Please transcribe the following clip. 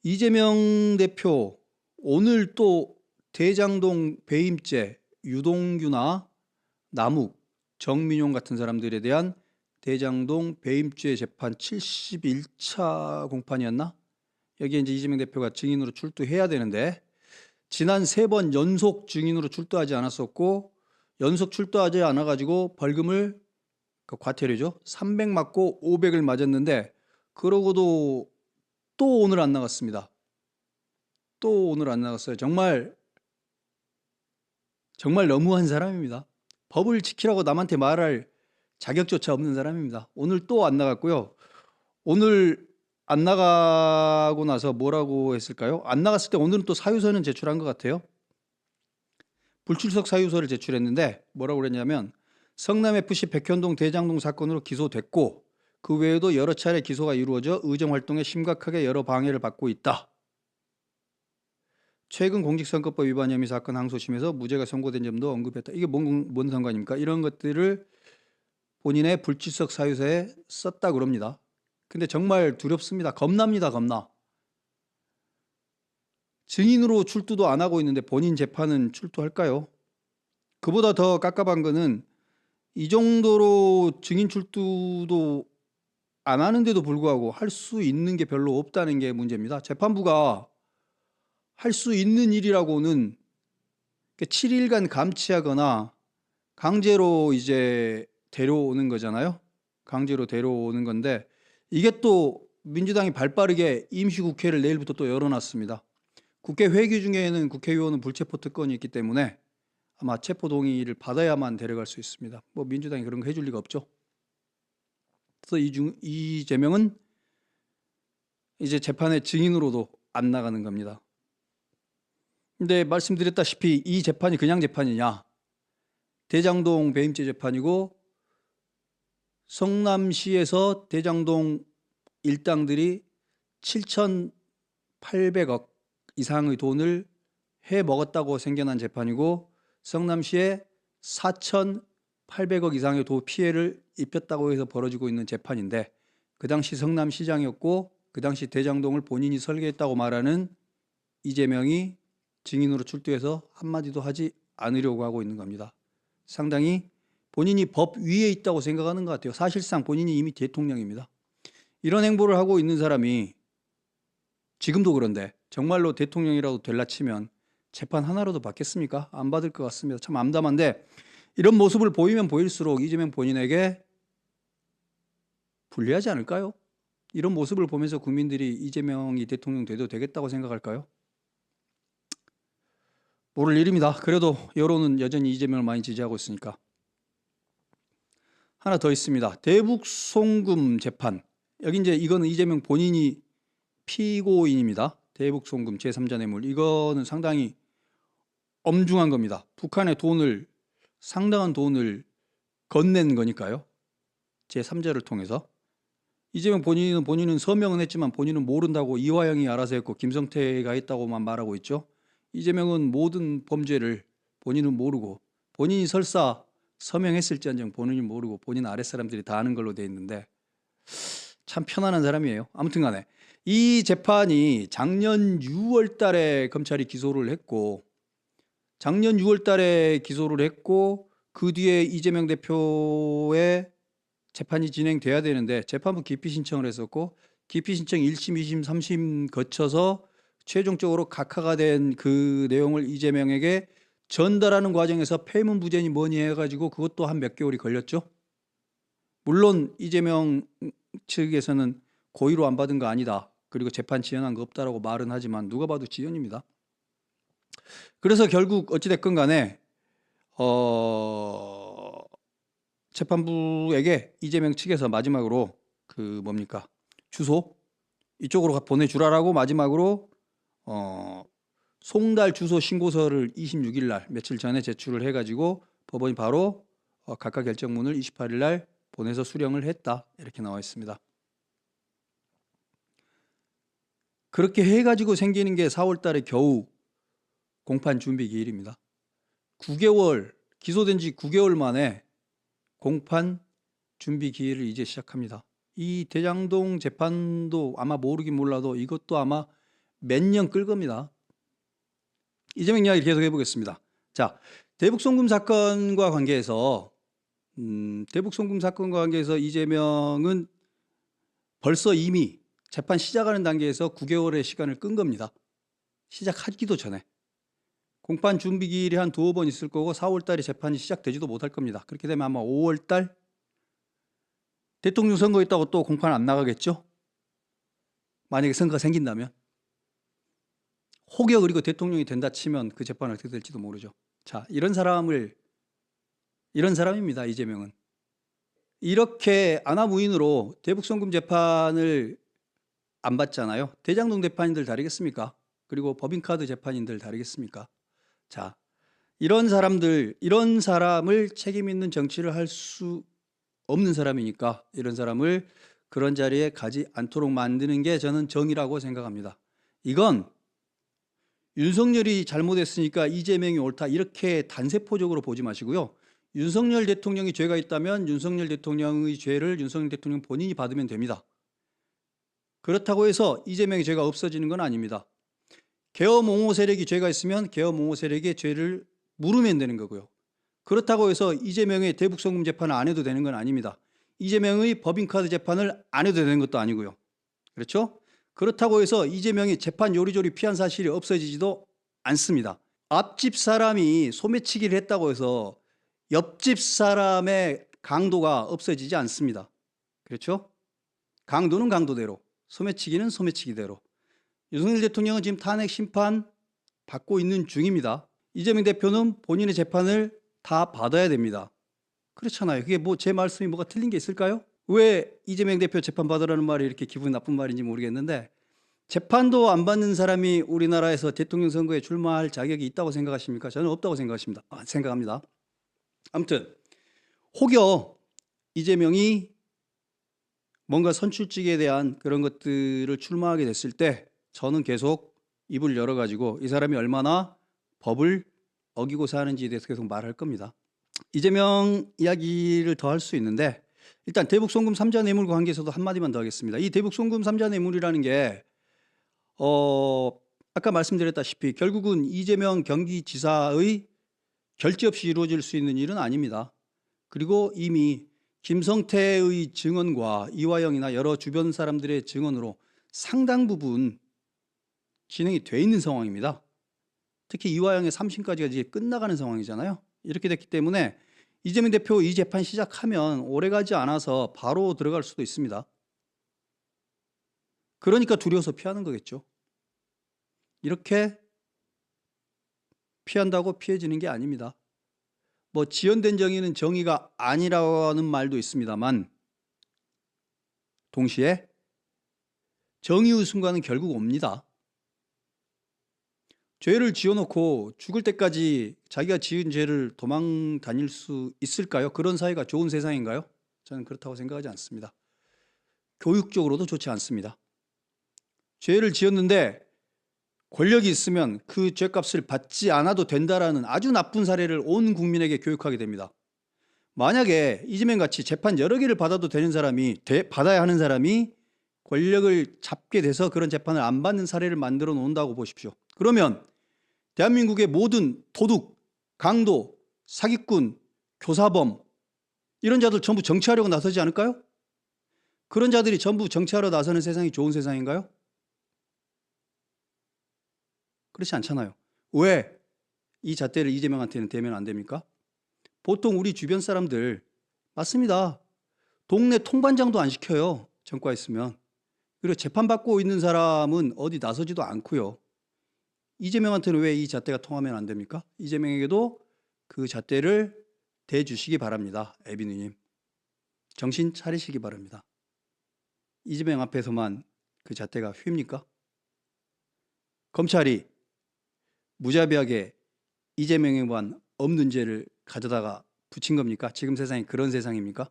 이재명 대표 오늘 또 대장동 배임죄 유동규나 남욱, 정민용 같은 사람들에 대한 대장동 배임죄 재판 71차 공판이었나? 여기에 이제 이재명 대표가 증인으로 출두해야 되는데 지난 3번 연속 증인으로 출두하지 않았었고 연속 출두하지 않아가지고 벌금을 과태료죠. 300 맞고 500을 맞았는데 그러고도 또 오늘 안 나갔습니다. 또 오늘 안 나갔어요. 정말 너무한 사람입니다. 법을 지키라고 남한테 말할 자격조차 없는 사람입니다. 오늘 또 안 나갔고요. 오늘 안 나가고 나서 뭐라고 했을까요? 안 나갔을 때 오늘은 또 사유서는 제출한 것 같아요. 불출석 사유서를 제출했는데 뭐라고 그랬냐면 성남FC 백현동 대장동 사건으로 기소됐고 그 외에도 여러 차례 기소가 이루어져 의정활동에 심각하게 여러 방해를 받고 있다. 최근 공직선거법 위반 혐의 사건 항소심에서 무죄가 선고된 점도 언급했다. 이게 뭔 상관입니까? 이런 것들을 본인의 불출석 사유서에 썼다 그럽니다. 근데 정말 두렵습니다. 겁납니다. 겁나. 증인으로 출두도 안 하고 있는데 본인 재판은 출두할까요? 그보다 더 깝깝한 거는 이 정도로 증인 출두도 안 하는데도 불구하고 할 수 있는 게 별로 없다는 게 문제입니다. 재판부가 할 수 있는 일이라고는 7일간 감치하거나 강제로 이제 데려오는 거잖아요. 강제로 데려오는 건데 이게 또 민주당이 발빠르게 임시국회를 내일부터 또 열어놨습니다. 국회 회기 중에는 국회의원은 불체포 특권이 있기 때문에 아마 체포 동의를 받아야만 데려갈 수 있습니다. 뭐 민주당이 그런 거 해줄 리가 없죠. 그래서 이재명은 이제 재판의 증인으로도 안 나가는 겁니다. 근데 말씀드렸다시피 이 재판이 그냥 재판이냐? 대장동 배임죄 재판이고 성남시에서 대장동 일당들이 7,800억 이상의 돈을 해 먹었다고 생겨난 재판이고 성남시에 4,800억 이상의 피해를 입혔다고 해서 벌어지고 있는 재판인데 그 당시 성남시장이었고 그 당시 대장동을 본인이 설계했다고 말하는 이재명이 증인으로 출두해서 한마디도 하지 않으려고 하고 있는 겁니다. 상당히 본인이 법 위에 있다고 생각하는 것 같아요. 사실상 본인이 이미 대통령입니다. 이런 행보를 하고 있는 사람이 지금도 그런데 정말로 대통령이라도 될라 치면 재판 하나라도 받겠습니까? 안 받을 것 같습니다. 참 암담한데 이런 모습을 보이면 보일수록 이재명 본인에게 불리하지 않을까요? 이런 모습을 보면서 국민들이 이재명이 대통령 돼도 되겠다고 생각할까요? 모를 일입니다. 그래도 여론은 여전히 이재명을 많이 지지하고 있으니까. 하나 더 있습니다. 대북 송금 재판. 여기 이제 이거는 이재명 본인이 피고인입니다. 대북 송금 제3자 뇌물. 이거는 상당히 엄중한 겁니다. 북한의 돈을 상당한 돈을 건넨 거니까요. 제3자를 통해서. 이재명 본인은 서명은 했지만 본인은 모른다고 이화영이 알아서 했고 김성태가 했다고만 말하고 있죠. 이재명은 모든 범죄를 본인은 모르고 본인이 설사 서명했을지언정 본인이 모르고 본인 아랫사람들이 다 아는 걸로 돼 있는데 참 편안한 사람이에요. 아무튼 간에 이 재판이 작년 6월 달에 검찰이 기소를 했고 작년 6월 달에 기소를 했고 그 뒤에 이재명 대표의 재판이 진행돼야 되는데 재판부 기피 신청을 했었고 기피 신청 1심, 2심, 3심 거쳐서 최종적으로 각하가 된 그 내용을 이재명에게 전달하는 과정에서 폐문부전이 뭐니 해가지고 그것도 한 몇 개월이 걸렸죠. 물론 이재명 측에서는 고의로 안 받은 거 아니다. 그리고 재판 지연한 거 없다라고 말은 하지만 누가 봐도 지연입니다. 그래서 결국 어찌됐건 간에 재판부에게 이재명 측에서 마지막으로 그 뭡니까 주소 이쪽으로 보내주라라고 마지막으로 송달 주소 신고서를 26일 날 며칠 전에 제출을 해가지고 법원이 바로 각하 결정문을 28일 날 보내서 수령을 했다 이렇게 나와 있습니다. 그렇게 해가지고 생기는 게 4월 달에 겨우 공판 준비 기일입니다. 9개월 기소된 지 9개월 만에 공판 준비 기일을 이제 시작합니다. 이 대장동 재판도 아마 모르긴 몰라도 이것도 아마 몇 년 끌 겁니다. 이재명 이야기 계속 해보겠습니다. 자, 대북 송금 사건과 관계해서 이재명은 벌써 이미 재판 시작하는 단계에서 9개월의 시간을 끈 겁니다. 시작하기도 전에. 공판 준비 기일이 한 두어 번 있을 거고 4월 달에 재판이 시작되지도 못할 겁니다. 그렇게 되면 아마 5월 달 대통령 선거 있다고 또 공판 안 나가겠죠? 만약에 선거가 생긴다면. 혹여 그리고 대통령이 된다 치면 그 재판은 어떻게 될지도 모르죠. 자, 이런 사람입니다. 이재명은. 이렇게 아나무인으로 대북송금 재판을 안 받잖아요. 대장동 재판인들 다르겠습니까? 그리고 법인카드 재판인들 다르겠습니까? 자, 이런 사람을 책임 있는 정치를 할 수 없는 사람이니까 이런 사람을 그런 자리에 가지 않도록 만드는 게 저는 정의라고 생각합니다. 이건 윤석열이 잘못했으니까 이재명이 옳다 이렇게 단세포적으로 보지 마시고요. 윤석열 대통령이 죄가 있다면 윤석열 대통령의 죄를 윤석열 대통령 본인이 받으면 됩니다. 그렇다고 해서 이재명의 죄가 없어지는 건 아닙니다. 계엄 옹호 세력이 죄가 있으면 계엄 옹호 세력의 죄를 물으면 되는 거고요. 그렇다고 해서 이재명의 대북송금 재판을 안 해도 되는 건 아닙니다. 이재명의 법인카드 재판을 안 해도 되는 것도 아니고요. 그렇죠? 그렇다고 해서 이재명이 재판 요리조리 피한 사실이 없어지지도 않습니다. 앞집 사람이 소매치기를 했다고 해서 옆집 사람의 강도가 없어지지 않습니다. 그렇죠? 강도는 강도대로, 소매치기는 소매치기대로. 윤석열 대통령은 지금 탄핵 심판 받고 있는 중입니다. 이재명 대표는 본인의 재판을 다 받아야 됩니다. 그렇잖아요. 그게 뭐 제 말씀이 뭐가 틀린 게 있을까요? 왜 이재명 대표 재판 받으라는 말이 이렇게 기분 나쁜 말인지 모르겠는데 재판도 안 받는 사람이 우리나라에서 대통령 선거에 출마할 자격이 있다고 생각하십니까? 저는 없다고 생각합니다. 아무튼 혹여 이재명이 뭔가 선출직에 대한 그런 것들을 출마하게 됐을 때 저는 계속 입을 열어가지고 이 사람이 얼마나 법을 어기고 사는지에 대해서 계속 말할 겁니다. 이재명 이야기를 더 할 수 있는데 일단 대북송금 3자 뇌물과 관계에서도 한마디만 더 하겠습니다. 이 대북송금 3자 뇌물이라는 게 아까 말씀드렸다시피 결국은 이재명 경기지사의 결재 없이 이루어질 수 있는 일은 아닙니다. 그리고 이미 김성태의 증언과 이화영이나 여러 주변 사람들의 증언으로 상당 부분 진행이 돼 있는 상황입니다. 특히 이화영의 3심까지가 이제 끝나가는 상황이잖아요. 이렇게 됐기 때문에 이재명 대표 이 재판 시작하면 오래가지 않아서 바로 들어갈 수도 있습니다. 그러니까 두려워서 피하는 거겠죠. 이렇게 피한다고 피해지는 게 아닙니다. 뭐 지연된 정의는 정의가 아니라는 말도 있습니다만 동시에 정의의 순간은 결국 옵니다. 죄를 지어놓고 죽을 때까지 자기가 지은 죄를 도망 다닐 수 있을까요? 그런 사회가 좋은 세상인가요? 저는 그렇다고 생각하지 않습니다. 교육적으로도 좋지 않습니다. 죄를 지었는데 권력이 있으면 그 죄값을 받지 않아도 된다라는 아주 나쁜 사례를 온 국민에게 교육하게 됩니다. 만약에 이재명 같이 재판 여러 개를 받아도 되는 사람이 받아야 하는 사람이 권력을 잡게 돼서 그런 재판을 안 받는 사례를 만들어 놓는다고 보십시오. 그러면 대한민국의 모든 도둑, 강도, 사기꾼, 교사범 이런 자들 전부 정치하려고 나서지 않을까요? 그런 자들이 전부 정치하러 나서는 세상이 좋은 세상인가요? 그렇지 않잖아요. 왜 이 잣대를 이재명한테는 대면 안 됩니까? 보통 우리 주변 사람들 맞습니다. 동네 통반장도 안 시켜요. 전과 있으면. 그리고 재판받고 있는 사람은 어디 나서지도 않고요. 이재명한테는 왜 이 잣대가 통하면 안 됩니까? 이재명에게도 그 잣대를 대주시기 바랍니다. 에비누님. 정신 차리시기 바랍니다. 이재명 앞에서만 그 잣대가 휩니까? 검찰이 무자비하게 이재명에만 없는 죄를 가져다가 붙인 겁니까? 지금 세상이 그런 세상입니까?